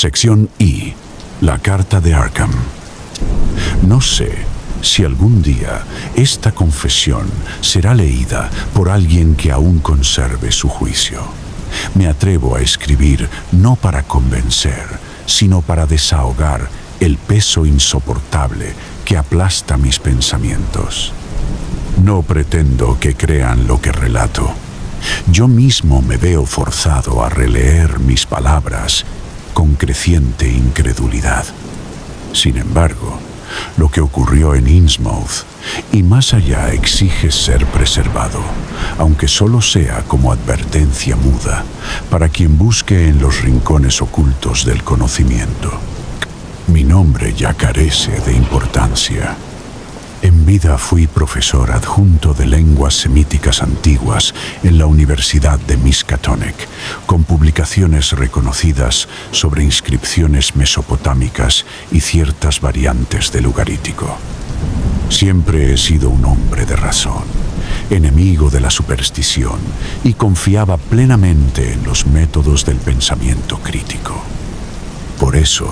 Sección I. La carta de Arkham. No sé si algún día esta confesión será leída por alguien que aún conserve su juicio. Me atrevo a escribir no para convencer, sino para desahogar el peso insoportable que aplasta mis pensamientos. No pretendo que crean lo que relato. Yo mismo me veo forzado a releer mis palabras con creciente incredulidad. Sin embargo, lo que ocurrió en Innsmouth y más allá exige ser preservado, aunque solo sea como advertencia muda para quien busque en los rincones ocultos del conocimiento. Mi nombre ya carece de importancia. En vida fui profesor adjunto de lenguas semíticas antiguas en la Universidad de Miskatonic, con publicaciones reconocidas sobre inscripciones mesopotámicas y ciertas variantes del ugarítico. Siempre he sido un hombre de razón, enemigo de la superstición, y confiaba plenamente en los métodos del pensamiento crítico. Por eso,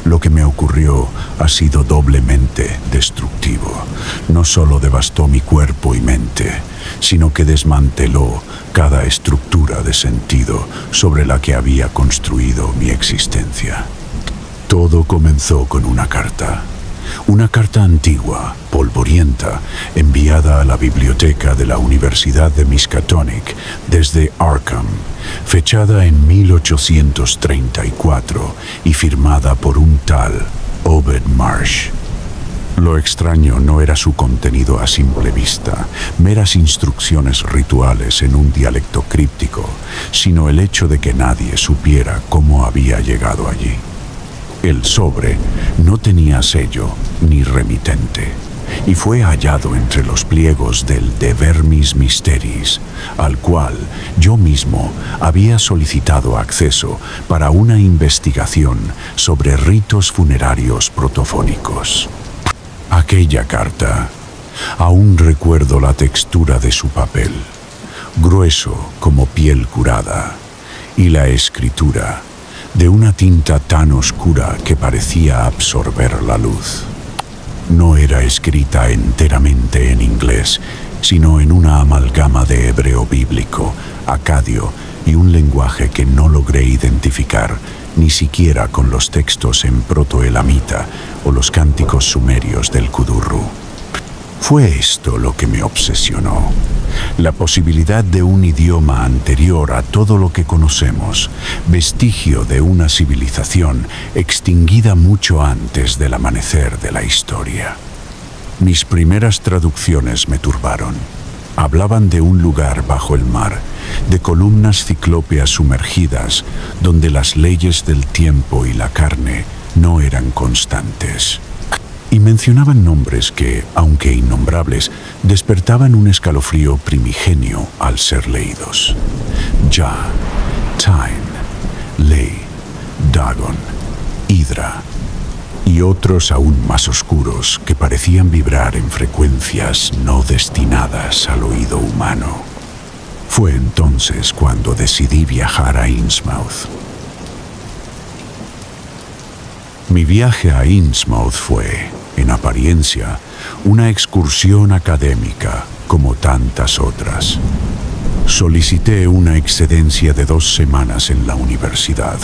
lo que me ocurrió ha sido doblemente destructivo. No solo devastó mi cuerpo y mente, sino que desmanteló cada estructura de sentido sobre la que había construido mi existencia. Todo comenzó con una carta antigua, polvorienta, enviada a la biblioteca de la Universidad de Miskatonic desde Arkham, fechada en 1834 y firmada por un tal Obed Marsh. Lo extraño no era su contenido a simple vista, meras instrucciones rituales en un dialecto críptico, sino el hecho de que nadie supiera cómo había llegado allí. El sobre no tenía sello ni remitente y fue hallado entre los pliegos del De Vermis Mysteris, al cual yo mismo había solicitado acceso para una investigación sobre ritos funerarios protofónicos. Aquella carta, aún recuerdo la textura de su papel, grueso como piel curada, y la escritura, de una tinta tan oscura que parecía absorber la luz. No era escrita enteramente en inglés, sino en una amalgama de hebreo bíblico, acadio y un lenguaje que no logré identificar ni siquiera con los textos en protoelamita o los cánticos sumerios del Kudurru. Fue esto lo que me obsesionó, la posibilidad de un idioma anterior a todo lo que conocemos, vestigio de una civilización extinguida mucho antes del amanecer de la historia. Mis primeras traducciones me turbaron. Hablaban de un lugar bajo el mar, de columnas ciclópeas sumergidas, donde las leyes del tiempo y la carne no eran constantes. Y mencionaban nombres que, aunque innombrables, despertaban un escalofrío primigenio al ser leídos. Jah, Time, Ley, Dagon, Hydra y otros aún más oscuros que parecían vibrar en frecuencias no destinadas al oído humano. Fue entonces cuando decidí viajar a Innsmouth. Mi viaje a Innsmouth fue, en apariencia, una excursión académica como tantas otras. Solicité una excedencia de 2 semanas en la universidad,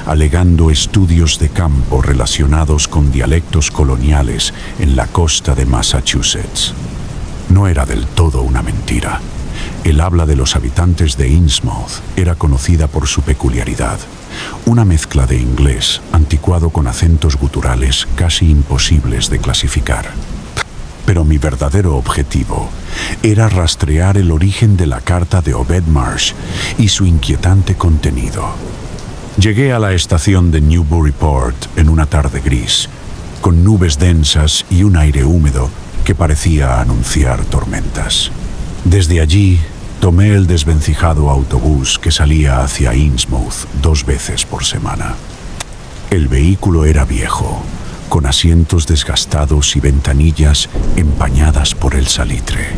alegando estudios de campo relacionados con dialectos coloniales en la costa de Massachusetts. No era del todo una mentira. El habla de los habitantes de Innsmouth era conocida por su peculiaridad, una mezcla de inglés anticuado con acentos guturales casi imposibles de clasificar. Pero mi verdadero objetivo era rastrear el origen de la carta de Obed Marsh y su inquietante contenido. Llegué a la estación de Newburyport en una tarde gris, con nubes densas y un aire húmedo que parecía anunciar tormentas. Desde allí, tomé el desvencijado autobús que salía hacia Innsmouth 2 veces por semana. El vehículo era viejo, con asientos desgastados y ventanillas empañadas por el salitre.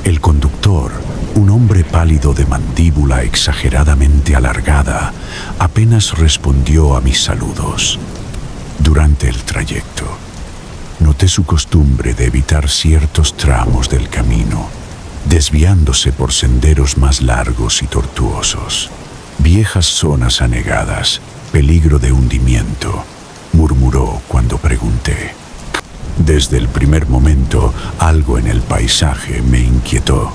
El conductor, un hombre pálido de mandíbula exageradamente alargada, apenas respondió a mis saludos. Durante el trayecto, noté su costumbre de evitar ciertos tramos del camino, desviándose por senderos más largos y tortuosos. Viejas zonas anegadas, peligro de hundimiento, murmuró cuando pregunté. Desde el primer momento, algo en el paisaje me inquietó.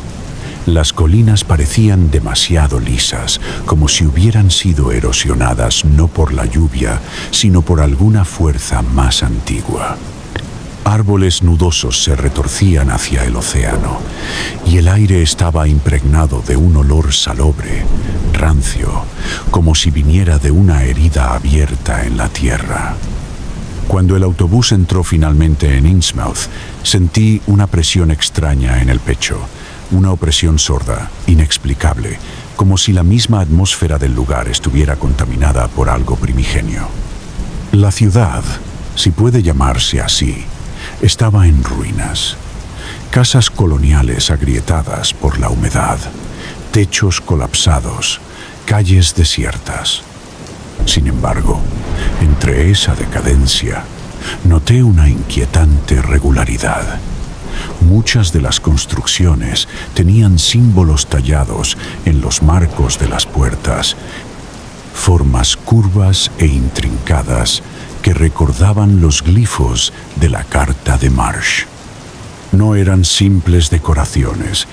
Las colinas parecían demasiado lisas, como si hubieran sido erosionadas no por la lluvia, sino por alguna fuerza más antigua. Árboles nudosos se retorcían hacia el océano, y el aire estaba impregnado de un olor salobre, rancio, como si viniera de una herida abierta en la tierra. Cuando el autobús entró finalmente en Innsmouth, sentí una presión extraña en el pecho, una opresión sorda, inexplicable, como si la misma atmósfera del lugar estuviera contaminada por algo primigenio. La ciudad, si puede llamarse así, estaba en ruinas. Casas coloniales agrietadas por la humedad, techos colapsados, calles desiertas. Sin embargo, entre esa decadencia, noté una inquietante regularidad. Muchas de las construcciones tenían símbolos tallados en los marcos de las puertas, formas curvas e intrincadas que recordaban los glifos de la Carta de Marsh. No eran simples decoraciones,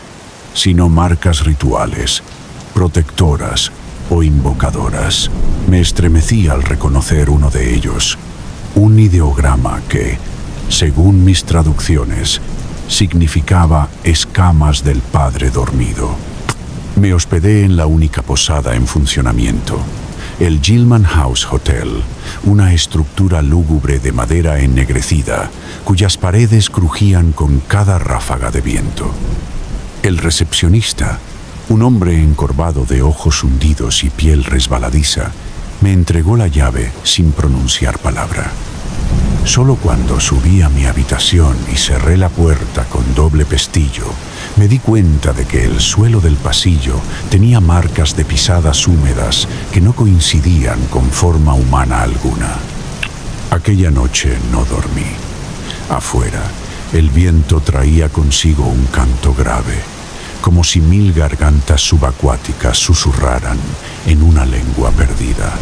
sino marcas rituales, protectoras o invocadoras. Me estremecí al reconocer uno de ellos, un ideograma que, según mis traducciones, significaba escamas del padre dormido. Me hospedé en la única posada en funcionamiento, el Gilman House Hotel, una estructura lúgubre de madera ennegrecida, cuyas paredes crujían con cada ráfaga de viento. El recepcionista, un hombre encorvado de ojos hundidos y piel resbaladiza, me entregó la llave sin pronunciar palabra. Solo cuando subí a mi habitación y cerré la puerta con doble pestillo, me di cuenta de que el suelo del pasillo tenía marcas de pisadas húmedas que no coincidían con forma humana alguna. Aquella noche no dormí. Afuera, el viento traía consigo un canto grave, como si 1000 gargantas subacuáticas susurraran en una lengua perdida.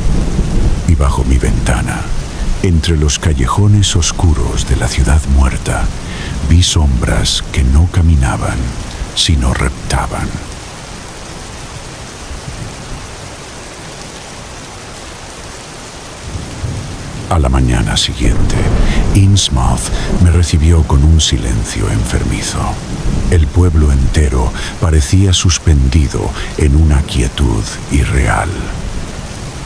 Y bajo mi ventana, entre los callejones oscuros de la ciudad muerta, vi sombras que no caminaban, sino reptaban. A la mañana siguiente, Innsmouth me recibió con un silencio enfermizo. El pueblo entero parecía suspendido en una quietud irreal.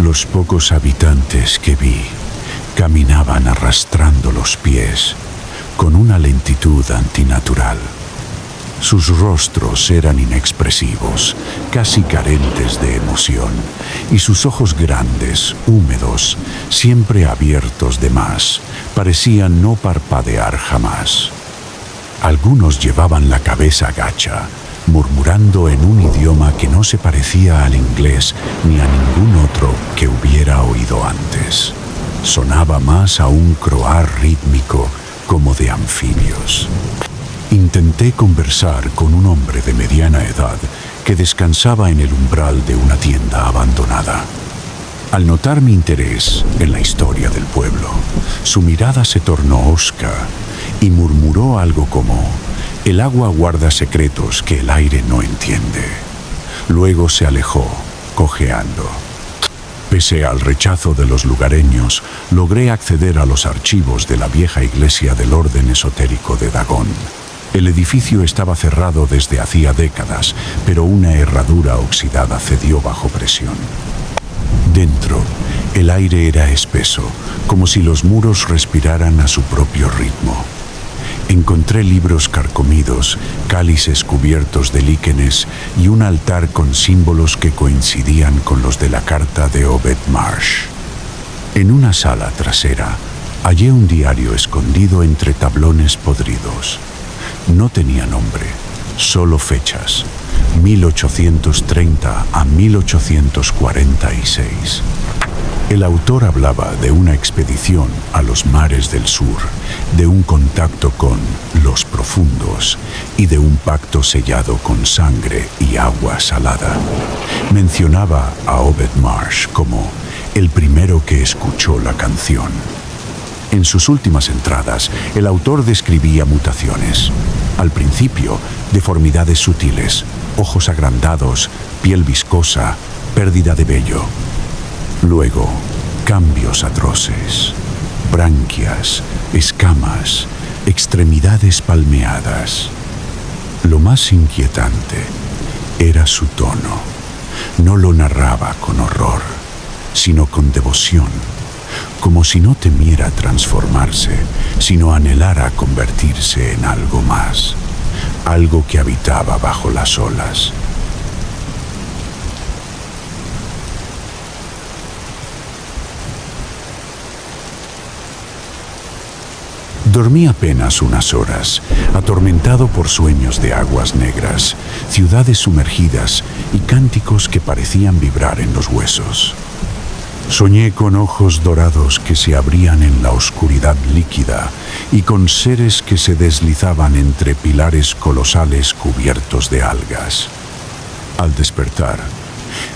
Los pocos habitantes que vi caminaban arrastrando los pies con una lentitud antinatural. Sus rostros eran inexpresivos, casi carentes de emoción, y sus ojos grandes, húmedos, siempre abiertos de más, parecían no parpadear jamás. Algunos llevaban la cabeza gacha, murmurando en un idioma que no se parecía al inglés ni a ningún otro que hubiera oído antes. Sonaba más a un croar rítmico como de anfibios. Intenté conversar con un hombre de mediana edad que descansaba en el umbral de una tienda abandonada. Al notar mi interés en la historia del pueblo, su mirada se tornó hosca y murmuró algo como: «El agua guarda secretos que el aire no entiende». Luego se alejó, cojeando. Pese al rechazo de los lugareños, logré acceder a los archivos de la vieja iglesia del orden esotérico de Dagon. El edificio estaba cerrado desde hacía décadas, pero una herradura oxidada cedió bajo presión. Dentro, el aire era espeso, como si los muros respiraran a su propio ritmo. Encontré libros carcomidos, cálices cubiertos de líquenes y un altar con símbolos que coincidían con los de la carta de Obed Marsh. En una sala trasera, hallé un diario escondido entre tablones podridos. No tenía nombre, Solo fechas: 1830 a 1846. El autor hablaba de una expedición a los mares del sur, de un contacto con los profundos y de un pacto sellado con sangre y agua salada. Mencionaba a Obed Marsh como el primero que escuchó la canción. En sus últimas entradas, el autor describía mutaciones. Al principio, deformidades sutiles, ojos agrandados, piel viscosa, pérdida de vello. Luego, cambios atroces, branquias, escamas, extremidades palmeadas. Lo más inquietante era su tono. No lo narraba con horror, sino con devoción, como si no temiera transformarse, sino anhelara convertirse en algo más, algo que habitaba bajo las olas. Dormí apenas unas horas, atormentado por sueños de aguas negras, ciudades sumergidas y cánticos que parecían vibrar en los huesos. Soñé con ojos dorados que se abrían en la oscuridad líquida y con seres que se deslizaban entre pilares colosales cubiertos de algas. Al despertar,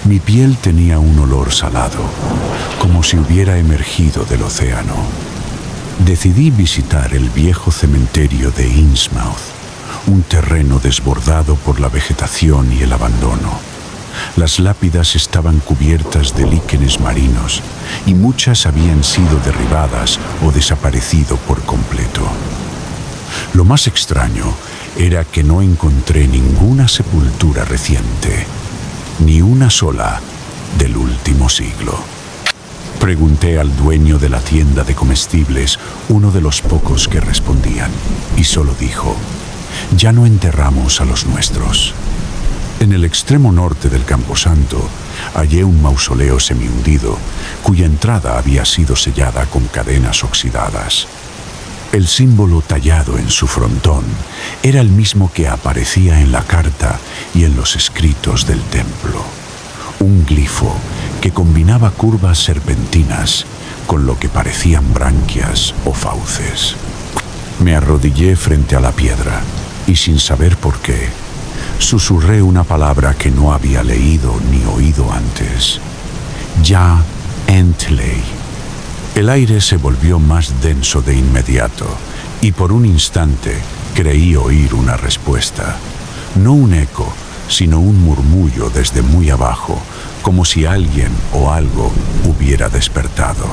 mi piel tenía un olor salado, como si hubiera emergido del océano. Decidí visitar el viejo cementerio de Innsmouth, un terreno desbordado por la vegetación y el abandono. Las lápidas estaban cubiertas de líquenes marinos y muchas habían sido derribadas o desaparecido por completo. Lo más extraño era que no encontré ninguna sepultura reciente, ni una sola del último siglo. Pregunté al dueño de la tienda de comestibles, uno de los pocos que respondían, y solo dijo: «Ya no enterramos a los nuestros». En el extremo norte del camposanto hallé un mausoleo semihundido, cuya entrada había sido sellada con cadenas oxidadas. El símbolo tallado en su frontón era el mismo que aparecía en la carta y en los escritos del templo. Un glifo que combinaba curvas serpentinas con lo que parecían branquias o fauces. Me arrodillé frente a la piedra y, sin saber por qué, susurré una palabra que no había leído ni oído antes: Ya Entley. El aire se volvió más denso de inmediato y por un instante creí oír una respuesta. No un eco, sino un murmullo desde muy abajo, como si alguien o algo hubiera despertado.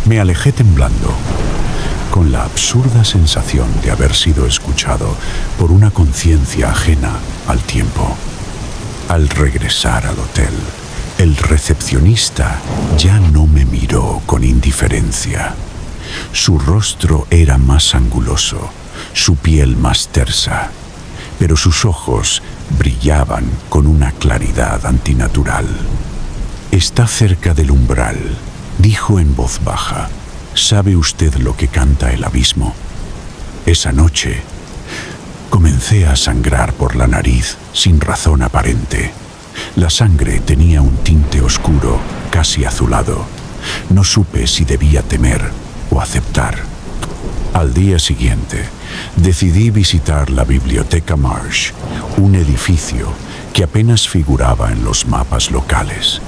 Me alejé temblando, con la absurda sensación de haber sido escuchado por una conciencia ajena al tiempo. Al regresar al hotel, el recepcionista ya no me miró con indiferencia. Su rostro era más anguloso, su piel más tersa, pero sus ojos brillaban con una claridad antinatural. «Está cerca del umbral», dijo en voz baja. «¿Sabe usted lo que canta el abismo?» Esa noche comencé a sangrar por la nariz sin razón aparente. La sangre tenía un tinte oscuro, casi azulado. No supe si debía temer o aceptar. Al día siguiente, decidí visitar la Biblioteca Marsh, un edificio que apenas figuraba en los mapas locales.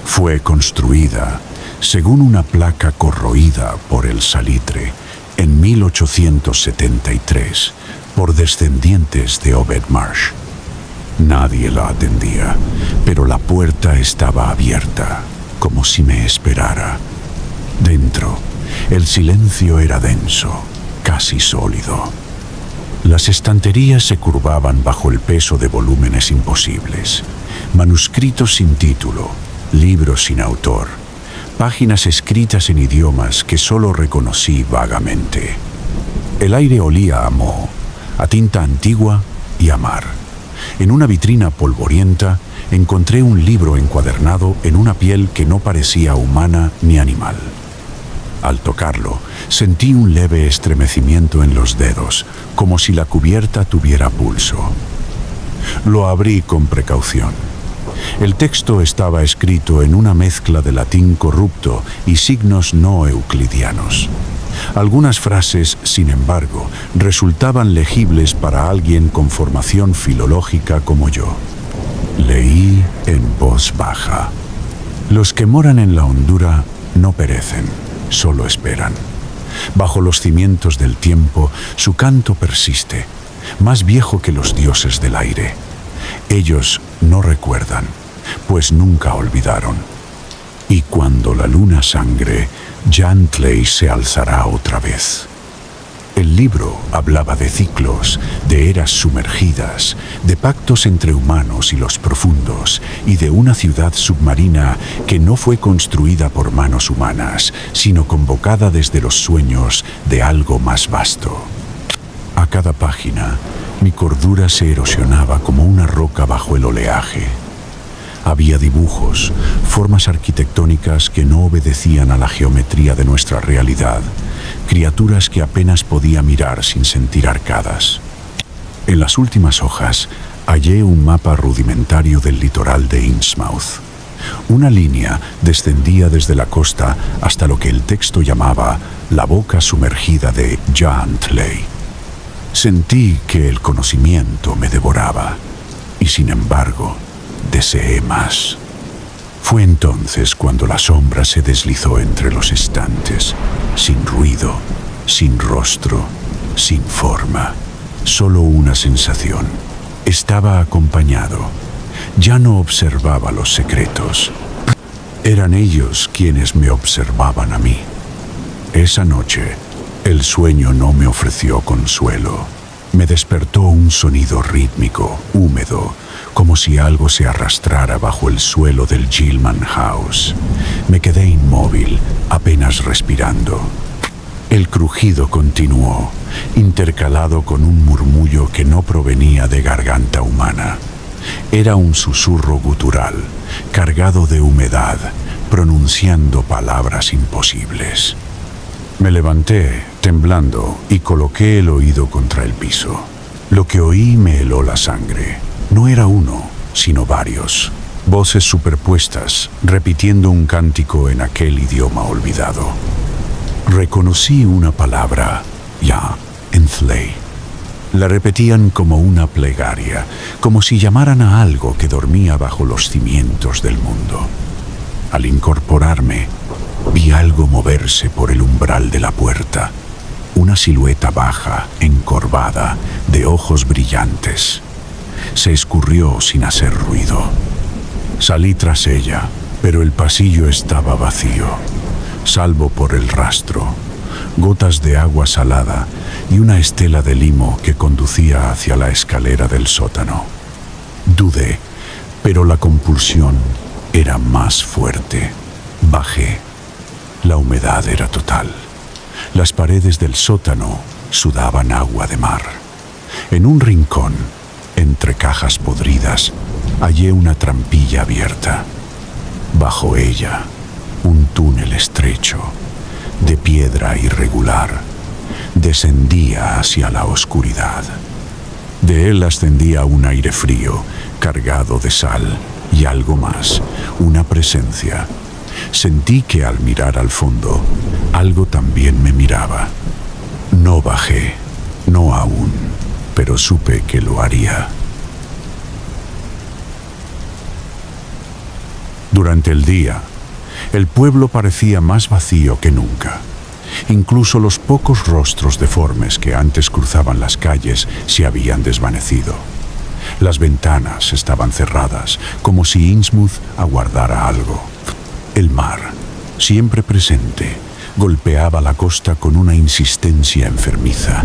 Fue construida, según una placa corroída por el salitre, en 1873, por descendientes de Obed Marsh. Nadie la atendía, pero la puerta estaba abierta, como si me esperara. Dentro, el silencio era denso, casi sólido. Las estanterías se curvaban bajo el peso de volúmenes imposibles, manuscritos sin título, libros sin autor, páginas escritas en idiomas que solo reconocí vagamente. El aire olía a moho, a tinta antigua y a mar. En una vitrina polvorienta encontré un libro encuadernado en una piel que no parecía humana ni animal. Al tocarlo, sentí un leve estremecimiento en los dedos, como si la cubierta tuviera pulso. Lo abrí con precaución. El texto estaba escrito en una mezcla de latín corrupto y signos no euclidianos. Algunas frases, sin embargo, resultaban legibles para alguien con formación filológica como yo. Leí en voz baja. Los que moran en la hondura no perecen, solo esperan. Bajo los cimientos del tiempo, su canto persiste, más viejo que los dioses del aire. Ellos no recuerdan, pues nunca olvidaron. Y cuando la luna sangre, Yantley se alzará otra vez. El libro hablaba de ciclos, de eras sumergidas, de pactos entre humanos y los profundos, y de una ciudad submarina que no fue construida por manos humanas, sino convocada desde los sueños de algo más vasto. A cada página, mi cordura se erosionaba como una roca bajo el oleaje. Había dibujos, formas arquitectónicas que no obedecían a la geometría de nuestra realidad, criaturas que apenas podía mirar sin sentir arcadas. En las últimas hojas hallé un mapa rudimentario del litoral de Innsmouth. Una línea descendía desde la costa hasta lo que el texto llamaba la boca sumergida de Yantley. Sentí que el conocimiento me devoraba, y sin embargo, deseé más. Fue entonces cuando la sombra se deslizó entre los estantes, sin ruido, sin rostro, sin forma, solo una sensación. Estaba acompañado. Ya no observaba los secretos. Eran ellos quienes me observaban a mí. Esa noche, el sueño no me ofreció consuelo. Me despertó un sonido rítmico, húmedo, como si algo se arrastrara bajo el suelo del Gilman House. Me quedé inmóvil, apenas respirando. El crujido continuó, intercalado con un murmullo que no provenía de garganta humana. Era un susurro gutural, cargado de humedad, pronunciando palabras imposibles. Me levanté, temblando, y coloqué el oído contra el piso. Lo que oí me heló la sangre. No era uno, sino varios. Voces superpuestas, repitiendo un cántico en aquel idioma olvidado. Reconocí una palabra, Yantley. La repetían como una plegaria, como si llamaran a algo que dormía bajo los cimientos del mundo. Al incorporarme, vi algo moverse por el umbral de la puerta. Una silueta baja, encorvada, de ojos brillantes. Se escurrió sin hacer ruido. Salí tras ella, pero el pasillo estaba vacío, salvo por el rastro, gotas de agua salada y una estela de limo que conducía hacia la escalera del sótano. Dudé, pero la compulsión era más fuerte. Bajé. La humedad era total. Las paredes del sótano sudaban agua de mar. En un rincón, entre cajas podridas, hallé una trampilla abierta. Bajo ella, un túnel estrecho, de piedra irregular, descendía hacia la oscuridad. De él ascendía un aire frío, cargado de sal y algo más, una presencia. Sentí que al mirar al fondo, algo también me miraba. No bajé, no aún, pero supe que lo haría. Durante el día, el pueblo parecía más vacío que nunca. Incluso los pocos rostros deformes que antes cruzaban las calles se habían desvanecido. Las ventanas estaban cerradas, como si Innsmouth aguardara algo. El mar, siempre presente, golpeaba la costa con una insistencia enfermiza,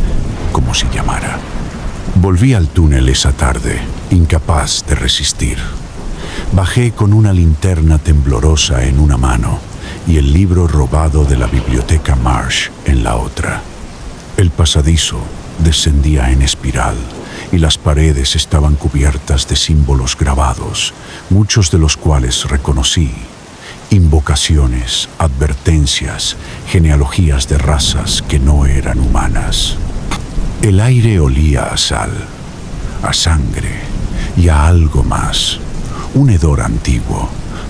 como si llamara. Volví al túnel esa tarde, incapaz de resistir. Bajé con una linterna temblorosa en una mano y el libro robado de la biblioteca Marsh en la otra. El pasadizo descendía en espiral y las paredes estaban cubiertas de símbolos grabados, muchos de los cuales reconocí, Invocaciones, advertencias, genealogías de razas que no eran humanas. El aire olía a sal, a sangre y a algo más. Un hedor antiguo,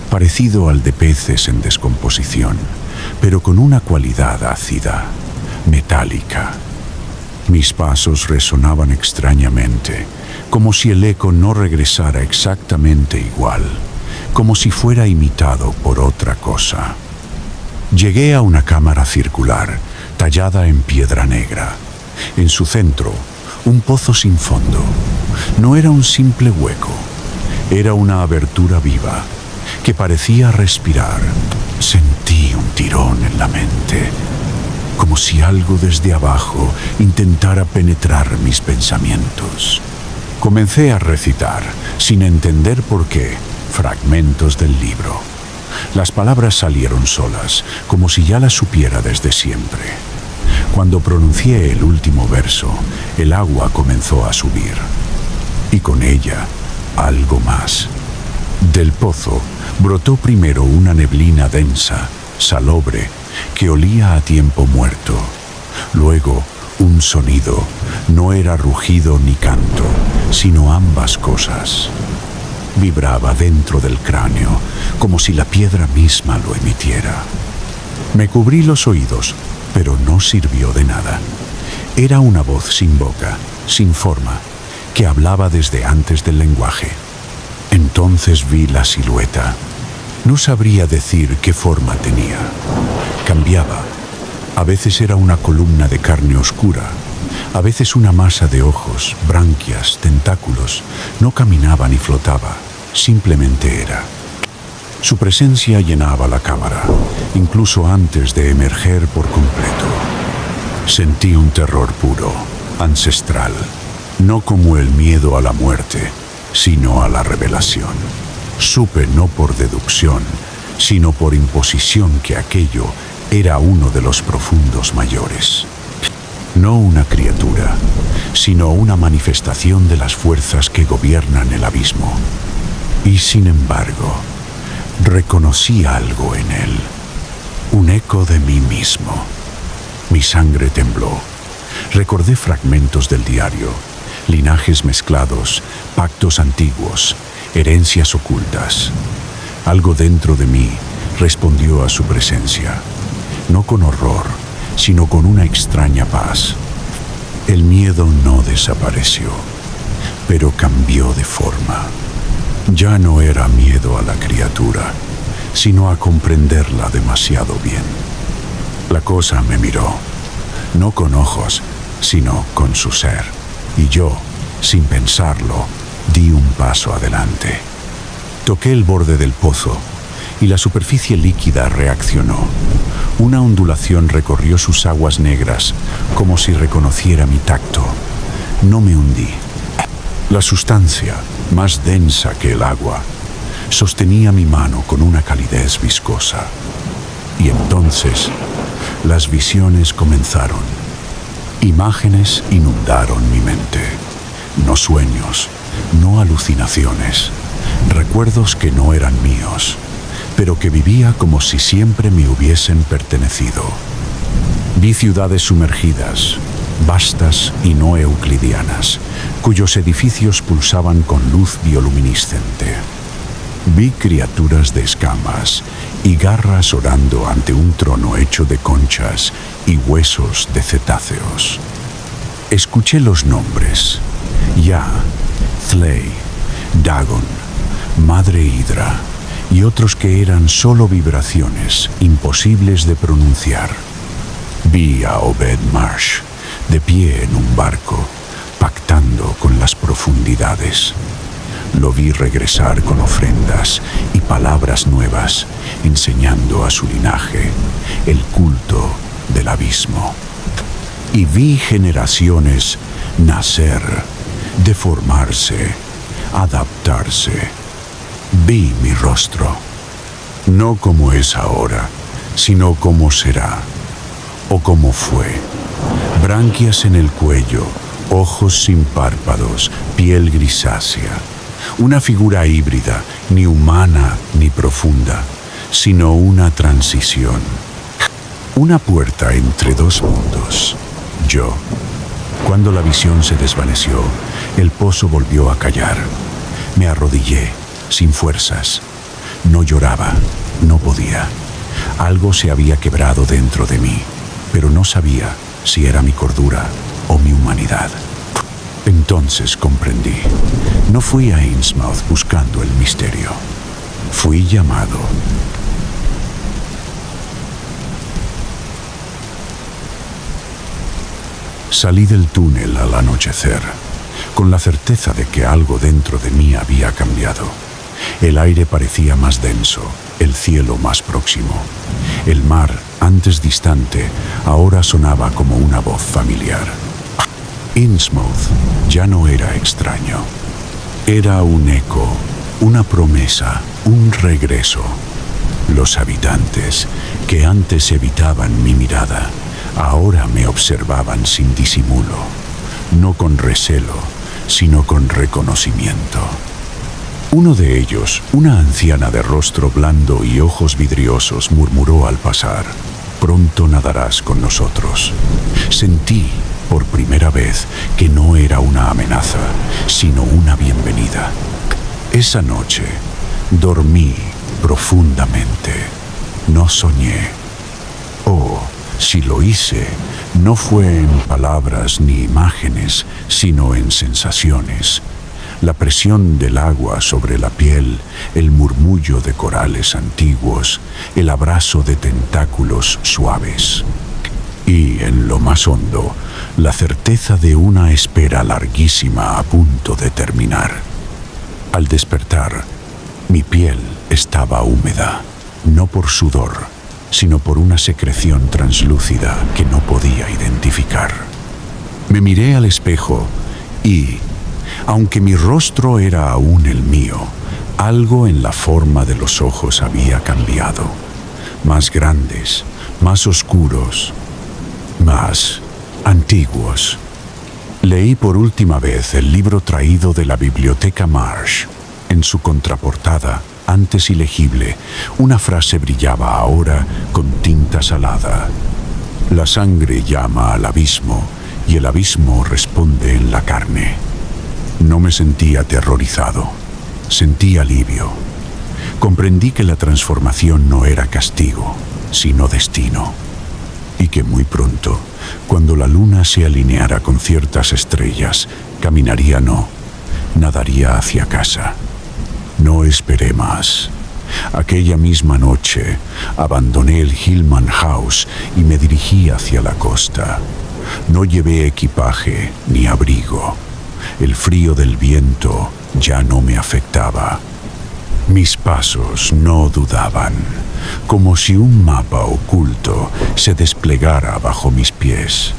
parecido al de peces en descomposición, pero con una cualidad ácida, metálica. Mis pasos resonaban extrañamente, como si el eco no regresara exactamente igual, como si fuera imitado por otra cosa. Llegué a una cámara circular, tallada en piedra negra. En su centro, un pozo sin fondo. No era un simple hueco, era una abertura viva, que parecía respirar. Sentí un tirón en la mente, como si algo desde abajo intentara penetrar mis pensamientos. Comencé a recitar, sin entender por qué, fragmentos del libro. Las palabras salieron solas, como si ya las supiera desde siempre. Cuando pronuncié el último verso, el agua comenzó a subir. Y con ella, algo más. Del pozo brotó primero una neblina densa, salobre, que olía a tiempo muerto. Luego, un sonido. No era rugido ni canto, sino ambas cosas. Vibraba dentro del cráneo, como si la piedra misma lo emitiera. Me cubrí los oídos, pero no sirvió de nada. Era una voz sin boca, sin forma, que hablaba desde antes del lenguaje. Entonces vi la silueta. No sabría decir qué forma tenía. Cambiaba. A veces era una columna de carne oscura, a veces una masa de ojos, branquias, tentáculos. No caminaba ni flotaba, simplemente era. Su presencia llenaba la cámara, incluso antes de emerger por completo. Sentí un terror puro, ancestral, no como el miedo a la muerte, sino a la revelación. Supe no por deducción, sino por imposición que aquello era uno de los profundos mayores. No una criatura, sino una manifestación de las fuerzas que gobiernan el abismo. Y sin embargo, reconocí algo en él, un eco de mí mismo. Mi sangre tembló. Recordé fragmentos del diario, linajes mezclados, pactos antiguos, herencias ocultas. Algo dentro de mí respondió a su presencia, no con horror, sino con una extraña paz. El miedo no desapareció, pero cambió de forma. Ya no era miedo a la criatura, sino a comprenderla demasiado bien. La cosa me miró, no con ojos, sino con su ser, y yo, sin pensarlo, di un paso adelante. Toqué el borde del pozo, y la superficie líquida reaccionó. Una ondulación recorrió sus aguas negras, como si reconociera mi tacto. No me hundí. La sustancia, más densa que el agua, sostenía mi mano con una calidez viscosa. Y entonces, las visiones comenzaron. Imágenes inundaron mi mente. No sueños, no alucinaciones. Recuerdos que no eran míos, pero que vivía como si siempre me hubiesen pertenecido. Vi ciudades sumergidas, vastas y no euclidianas, cuyos edificios pulsaban con luz bioluminiscente. Vi criaturas de escamas y garras orando ante un trono hecho de conchas y huesos de cetáceos. Escuché los nombres: Ya, Thley, Dagon, Madre Hidra, y otros que eran solo vibraciones imposibles de pronunciar. Vi a Obed Marsh, de pie en un barco, pactando con las profundidades. Lo vi regresar con ofrendas y palabras nuevas, enseñando a su linaje el culto del abismo. Y vi generaciones nacer, deformarse, adaptarse. Vi mi rostro, no como es ahora, sino como será, o como fue. Branquias en el cuello, ojos sin párpados, piel grisácea. Una figura híbrida, ni humana ni profunda, sino una transición. Una puerta entre dos mundos. Yo. Cuando la visión se desvaneció, el pozo volvió a callar. Me arrodillé, sin fuerzas. No lloraba, no podía. Algo se había quebrado dentro de mí, pero no sabía si era mi cordura o mi humanidad. Entonces comprendí. No fui a Innsmouth buscando el misterio. Fui llamado. Salí del túnel al anochecer, con la certeza de que algo dentro de mí había cambiado. El aire parecía más denso, el cielo más próximo. El mar, antes distante, ahora sonaba como una voz familiar. Innsmouth ya no era extraño. Era un eco, una promesa, un regreso. Los habitantes, que antes evitaban mi mirada, ahora me observaban sin disimulo, no con recelo, sino con reconocimiento. Uno de ellos, una anciana de rostro blando y ojos vidriosos, murmuró al pasar: «Pronto nadarás con nosotros». Sentí, por primera vez, que no era una amenaza, sino una bienvenida. Esa noche, dormí profundamente. No soñé. Oh, si lo hice, no fue en palabras ni imágenes, sino en sensaciones. La presión del agua sobre la piel, el murmullo de corales antiguos, el abrazo de tentáculos suaves. Y, en lo más hondo, la certeza de una espera larguísima a punto de terminar. Al despertar, mi piel estaba húmeda, no por sudor, sino por una secreción translúcida que no podía identificar. Me miré al espejo y, aunque mi rostro era aún el mío, algo en la forma de los ojos había cambiado. Más grandes, más oscuros, más antiguos. Leí por última vez el libro traído de la biblioteca Marsh. En su contraportada, antes ilegible, una frase brillaba ahora con tinta salada. La sangre llama al abismo y el abismo responde en la carne. No me sentí aterrorizado, sentí alivio. Comprendí que la transformación no era castigo, sino destino. Y que muy pronto, cuando la luna se alineara con ciertas estrellas, nadaría hacia casa. No esperé más. Aquella misma noche, abandoné el Hillman House y me dirigí hacia la costa. No llevé equipaje ni abrigo. El frío del viento ya no me afectaba. Mis pasos no dudaban, como si un mapa oculto se desplegara bajo mis pies.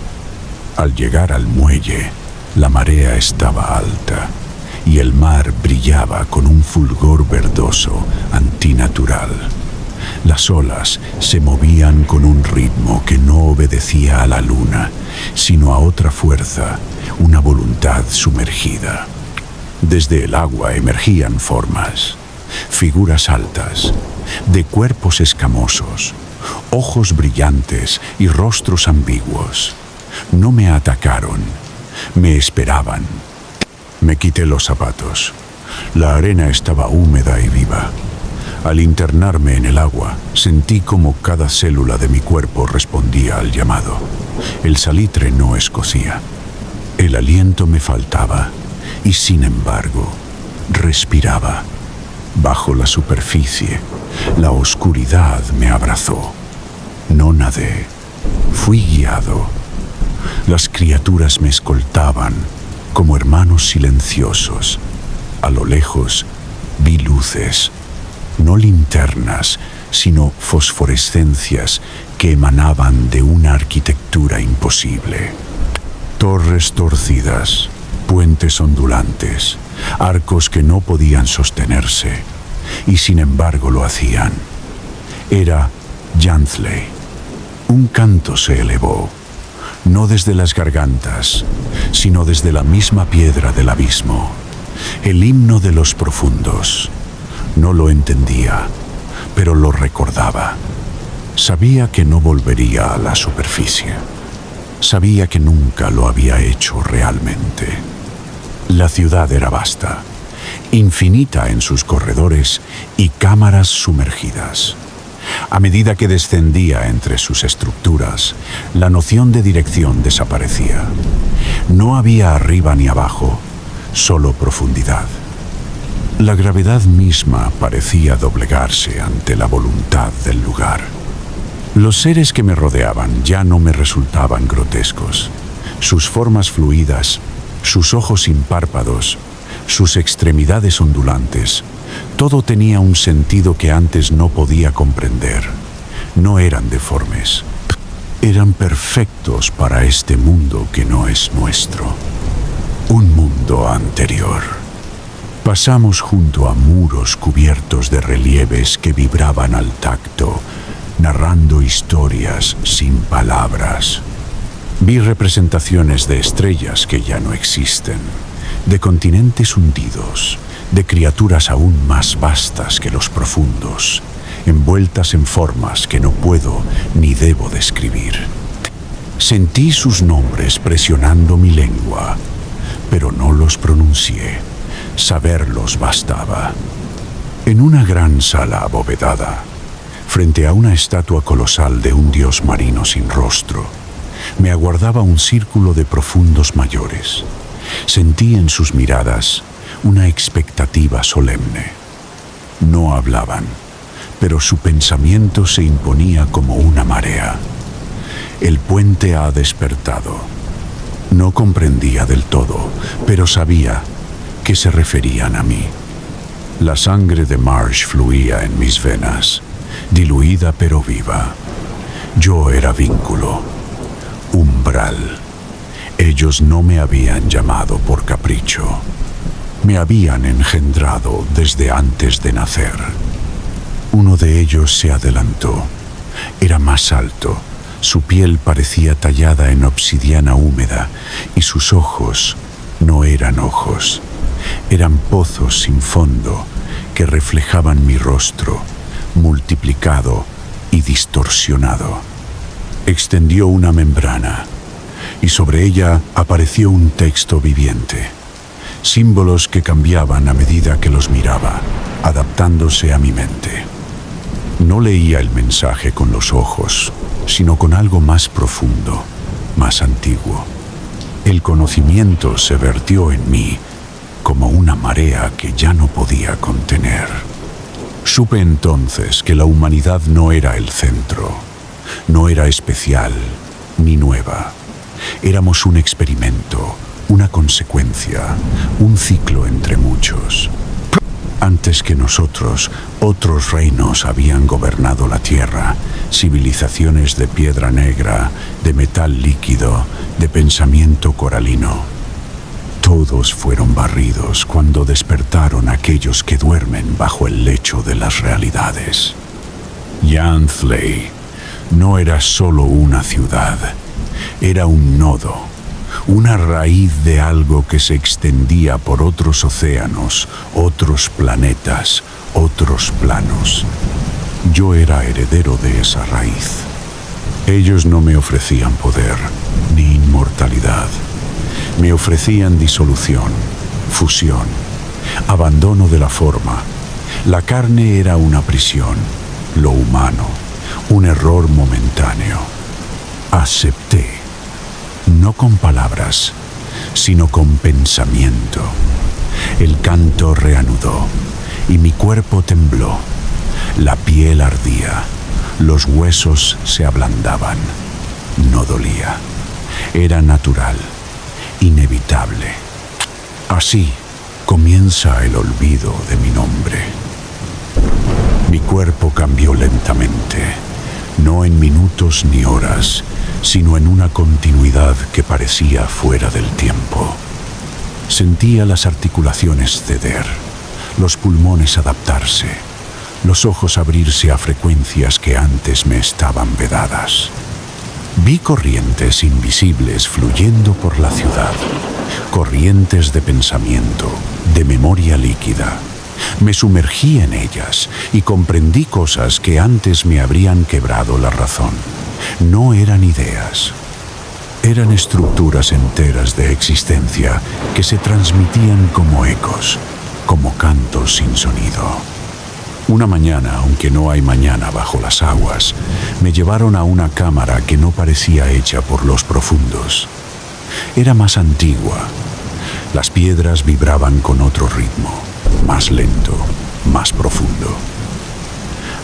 Al llegar al muelle, la marea estaba alta y el mar brillaba con un fulgor verdoso antinatural. Las olas se movían con un ritmo que no obedecía a la luna, sino a otra fuerza, una voluntad sumergida. Desde el agua emergían formas, figuras altas, de cuerpos escamosos, ojos brillantes y rostros ambiguos. No me atacaron, me esperaban. Me quité los zapatos. La arena estaba húmeda y viva. Al internarme en el agua, sentí como cada célula de mi cuerpo respondía al llamado. El salitre no escocía. El aliento me faltaba y, sin embargo, respiraba. Bajo la superficie, la oscuridad me abrazó. No nadé, fui guiado. Las criaturas me escoltaban como hermanos silenciosos. A lo lejos vi luces, no linternas, sino fosforescencias que emanaban de una arquitectura imposible. Torres torcidas, puentes ondulantes, arcos que no podían sostenerse, y sin embargo lo hacían. Era Yantley. Un canto se elevó, no desde las gargantas, sino desde la misma piedra del abismo, el himno de los profundos. No lo entendía, pero lo recordaba. Sabía que no volvería a la superficie. Sabía que nunca lo había hecho realmente. La ciudad era vasta, infinita en sus corredores y cámaras sumergidas. A medida que descendía entre sus estructuras, la noción de dirección desaparecía. No había arriba ni abajo, solo profundidad. La gravedad misma parecía doblegarse ante la voluntad del lugar. Los seres que me rodeaban ya no me resultaban grotescos. Sus formas fluidas, sus ojos sin párpados, sus extremidades ondulantes, todo tenía un sentido que antes no podía comprender. No eran deformes. Eran perfectos para este mundo que no es nuestro. Un mundo anterior. Pasamos junto a muros cubiertos de relieves que vibraban al tacto, narrando historias sin palabras. Vi representaciones de estrellas que ya no existen, de continentes hundidos, de criaturas aún más vastas que los profundos, envueltas en formas que no puedo ni debo describir. Sentí sus nombres presionando mi lengua, pero no los pronuncié. Saberlos bastaba. En una gran sala abovedada, frente a una estatua colosal de un dios marino sin rostro, me aguardaba un círculo de profundos mayores. Sentí en sus miradas una expectativa solemne. No hablaban, pero su pensamiento se imponía como una marea. El puente ha despertado. No comprendía del todo, pero sabía que se referían a mí. La sangre de Marsh fluía en mis venas, diluida pero viva. Yo era vínculo, umbral. Ellos no me habían llamado por capricho. Me habían engendrado desde antes de nacer. Uno de ellos se adelantó. Era más alto. Su piel parecía tallada en obsidiana húmeda y sus ojos no eran ojos. Eran pozos sin fondo que reflejaban mi rostro, multiplicado y distorsionado. Extendió una membrana y sobre ella apareció un texto viviente. Símbolos que cambiaban a medida que los miraba, adaptándose a mi mente. No leía el mensaje con los ojos, sino con algo más profundo, más antiguo. El conocimiento se vertió en mí como una marea que ya no podía contener. Supe entonces que la humanidad no era el centro, no era especial ni nueva. Éramos un experimento, una consecuencia, un ciclo entre muchos. Antes que nosotros, otros reinos habían gobernado la tierra, civilizaciones de piedra negra, de metal líquido, de pensamiento coralino. Todos fueron barridos cuando despertaron aquellos que duermen bajo el lecho de las realidades. Yantley no era solo una ciudad, era un nodo, una raíz de algo que se extendía por otros océanos, otros planetas, otros planos. Yo era heredero de esa raíz. Ellos no me ofrecían poder ni inmortalidad. Me ofrecían disolución, fusión, abandono de la forma. La carne era una prisión, lo humano, un error momentáneo. Acepté, no con palabras, sino con pensamiento. El canto reanudó y mi cuerpo tembló. La piel ardía, los huesos se ablandaban. No dolía, era natural. Inevitable. Así comienza el olvido de mi nombre. Mi cuerpo cambió lentamente, no en minutos ni horas, sino en una continuidad que parecía fuera del tiempo. Sentía las articulaciones ceder, los pulmones adaptarse, los ojos abrirse a frecuencias que antes me estaban vedadas. Vi corrientes invisibles fluyendo por la ciudad, corrientes de pensamiento, de memoria líquida, Me sumergí en ellas y comprendí cosas que antes me habrían quebrado la razón. No eran ideas. Eran estructuras enteras de existencia que se transmitían como ecos, como cantos sin sonido. Una mañana, aunque no hay mañana bajo las aguas, me llevaron a una cámara que no parecía hecha por los profundos. Era más antigua. Las piedras vibraban con otro ritmo, más lento, más profundo.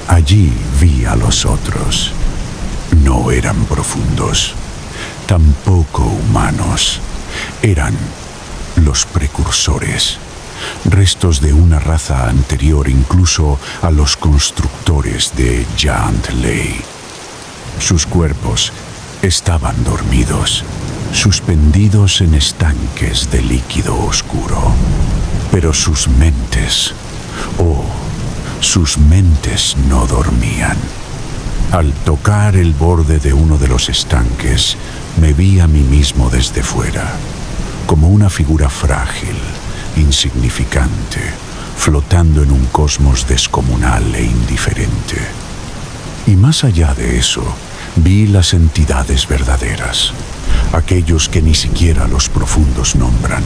Allí vi a los otros. No eran profundos, tampoco humanos. Eran los precursores, restos de una raza anterior incluso a los constructores de Giant Lei. Sus cuerpos estaban dormidos, suspendidos en estanques de líquido oscuro. Pero sus mentes, sus mentes no dormían. Al tocar el borde de uno de los estanques, me vi a mí mismo desde fuera, como una figura frágil, insignificante, flotando en un cosmos descomunal e indiferente. Y más allá de eso, vi las entidades verdaderas, aquellos que ni siquiera los profundos nombran.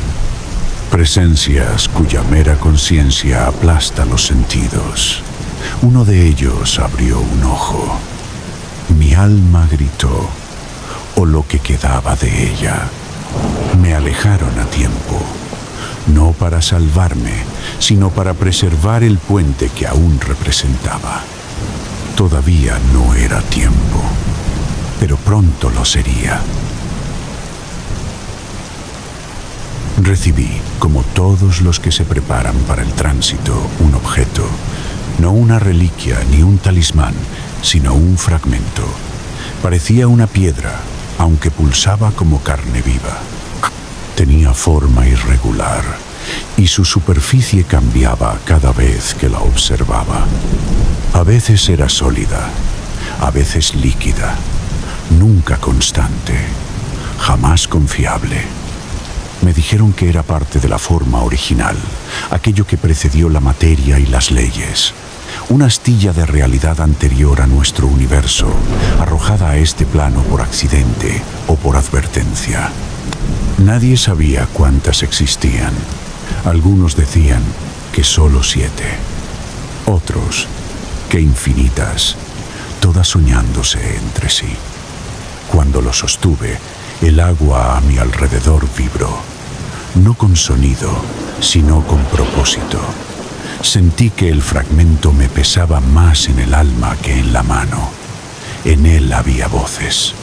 Presencias cuya mera conciencia aplasta los sentidos. Uno de ellos abrió un ojo. Mi alma gritó, o lo que quedaba de ella. Me alejaron a tiempo, no para salvarme, sino para preservar el puente que aún representaba. Todavía no era tiempo, pero pronto lo sería. Recibí, como todos los que se preparan para el tránsito, un objeto, no una reliquia ni un talismán, sino un fragmento. Parecía una piedra, aunque pulsaba como carne viva. Tenía forma irregular, y su superficie cambiaba cada vez que la observaba. A veces era sólida, a veces líquida, nunca constante, jamás confiable. Me dijeron que era parte de la forma original, aquello que precedió la materia y las leyes. Una astilla de realidad anterior a nuestro universo, arrojada a este plano por accidente o por advertencia. Nadie sabía cuántas existían. Algunos decían que solo 7. Otros que infinitas, todas soñándose entre sí. Cuando lo sostuve, el agua a mi alrededor vibró, no con sonido, sino con propósito. Sentí que el fragmento me pesaba más en el alma que en la mano. En él había voces,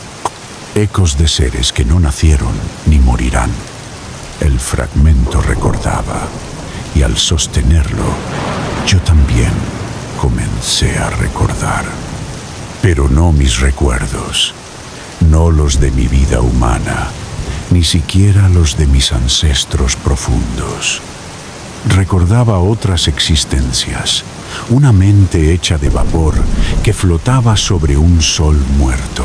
ecos de seres que no nacieron ni morirán. El fragmento recordaba, y al sostenerlo, yo también comencé a recordar. Pero no mis recuerdos, no los de mi vida humana, ni siquiera los de mis ancestros profundos. Recordaba otras existencias, una mente hecha de vapor que flotaba sobre un sol muerto,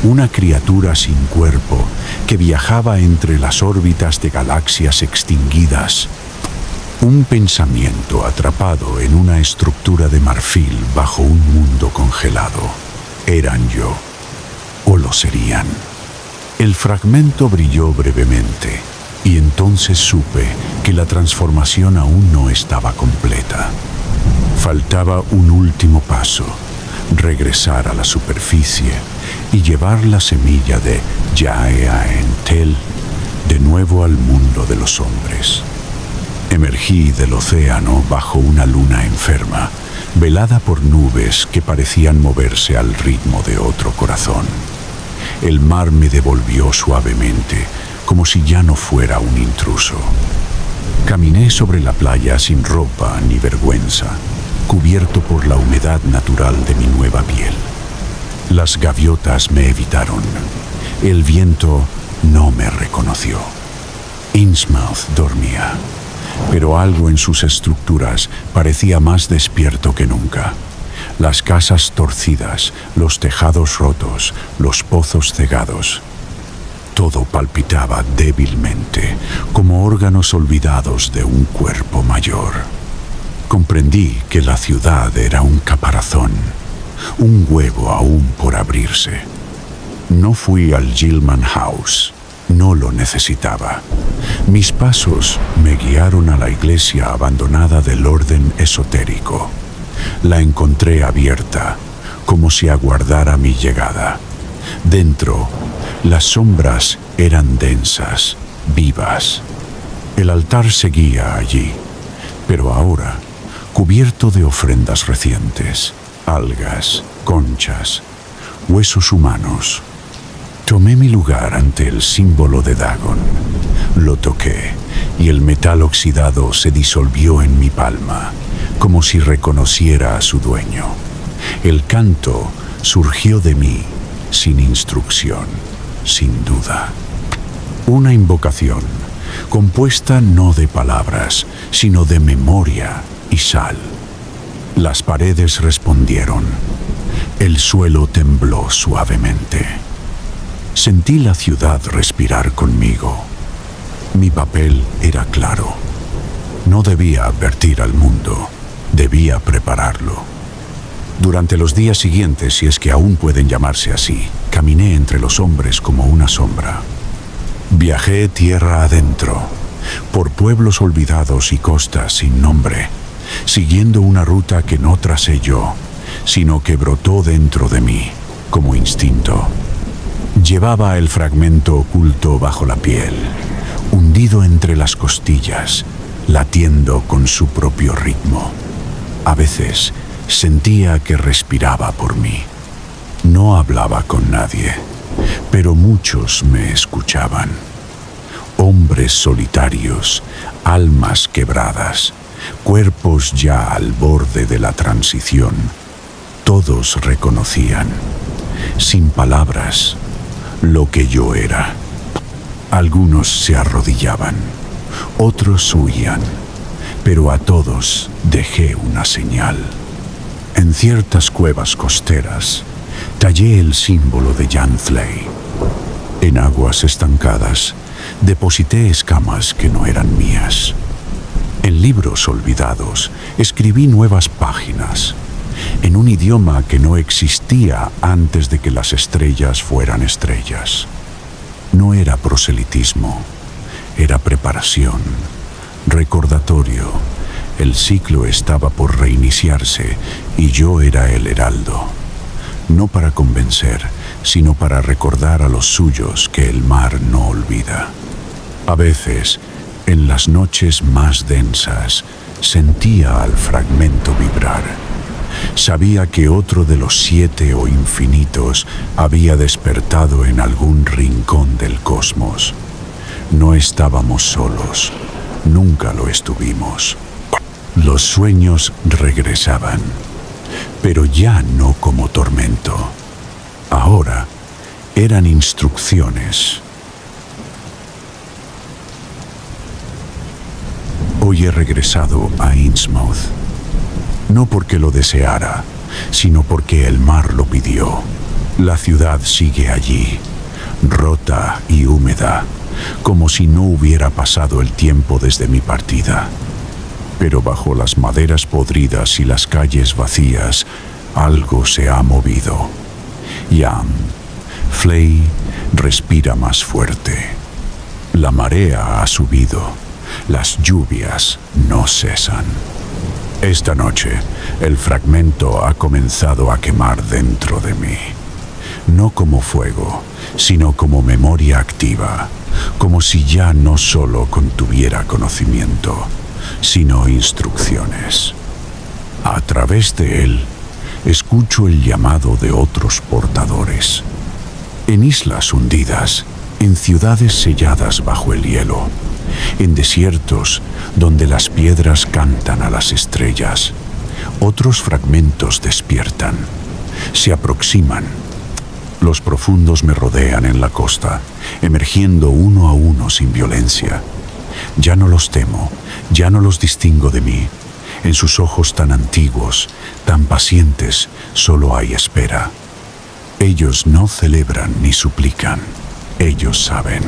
una criatura sin cuerpo que viajaba entre las órbitas de galaxias extinguidas, un pensamiento atrapado en una estructura de marfil bajo un mundo congelado. Eran yo, o lo serían. El fragmento brilló brevemente, y entonces supe que la transformación aún no estaba completa. Faltaba un último paso, regresar a la superficie y llevar la semilla de Jae-a-Entel de nuevo al mundo de los hombres. Emergí del océano bajo una luna enferma, velada por nubes que parecían moverse al ritmo de otro corazón. El mar me devolvió suavemente, como si ya no fuera un intruso. Caminé sobre la playa sin ropa ni vergüenza, cubierto por la humedad natural de mi nueva piel. Las gaviotas me evitaron. El viento no me reconoció. Innsmouth dormía, pero algo en sus estructuras parecía más despierto que nunca. Las casas torcidas, los tejados rotos, los pozos cegados. Todo palpitaba débilmente, como órganos olvidados de un cuerpo mayor. Comprendí que la ciudad era un caparazón, un huevo aún por abrirse. No fui al Gilman House, no lo necesitaba. Mis pasos me guiaron a la iglesia abandonada del orden esotérico. La encontré abierta, como si aguardara mi llegada. Dentro, las sombras eran densas, vivas. El altar seguía allí, pero ahora cubierto de ofrendas recientes, algas, conchas, huesos humanos. Tomé mi lugar ante el símbolo de Dagon. Lo toqué y el metal oxidado se disolvió en mi palma, como si reconociera a su dueño. El canto surgió de mí, sin instrucción, sin duda. Una invocación, compuesta no de palabras, sino de memoria y sal. Las paredes respondieron. El suelo tembló suavemente. Sentí la ciudad respirar conmigo. Mi papel era claro. No debía advertir al mundo, debía prepararlo. Durante los días siguientes, si es que aún pueden llamarse así, caminé entre los hombres como una sombra. Viajé tierra adentro, por pueblos olvidados y costas sin nombre, siguiendo una ruta que no tracé yo, sino que brotó dentro de mí, como instinto. Llevaba el fragmento oculto bajo la piel, hundido entre las costillas, latiendo con su propio ritmo. A veces sentía que respiraba por mí. No hablaba con nadie, pero muchos me escuchaban. Hombres solitarios, almas quebradas, cuerpos ya al borde de la transición. Todos reconocían, sin palabras, lo que yo era. Algunos se arrodillaban, otros huían, pero a todos dejé una señal. En ciertas cuevas costeras, tallé el símbolo de Yantley. En aguas estancadas, deposité escamas que no eran mías. En libros olvidados, escribí nuevas páginas, en un idioma que no existía antes de que las estrellas fueran estrellas. No era proselitismo, era preparación, recordatorio. El ciclo estaba por reiniciarse y yo era el heraldo. No para convencer, sino para recordar a los suyos que el mar no olvida. A veces, en las noches más densas, sentía al fragmento vibrar. Sabía que otro de los 7 o infinitos había despertado en algún rincón del cosmos. No estábamos solos, nunca lo estuvimos. Los sueños regresaban, pero ya no como tormento. Ahora eran instrucciones. Hoy he regresado a Innsmouth, no porque lo deseara, sino porque el mar lo pidió. La ciudad sigue allí, rota y húmeda, como si no hubiera pasado el tiempo desde mi partida. Pero bajo las maderas podridas y las calles vacías, algo se ha movido. Jan, Fley respira más fuerte. La marea ha subido. Las lluvias no cesan. Esta noche, el fragmento ha comenzado a quemar dentro de mí. No como fuego, sino como memoria activa, como si ya no solo contuviera conocimiento, sino instrucciones. A través de él, escucho el llamado de otros portadores. En islas hundidas, en ciudades selladas bajo el hielo, en desiertos donde las piedras cantan a las estrellas, otros fragmentos despiertan, se aproximan. Los profundos me rodean en la costa, emergiendo uno a uno sin violencia. Ya no los temo, ya no los distingo de mí. En sus ojos tan antiguos, tan pacientes, solo hay espera. Ellos no celebran ni suplican, ellos saben.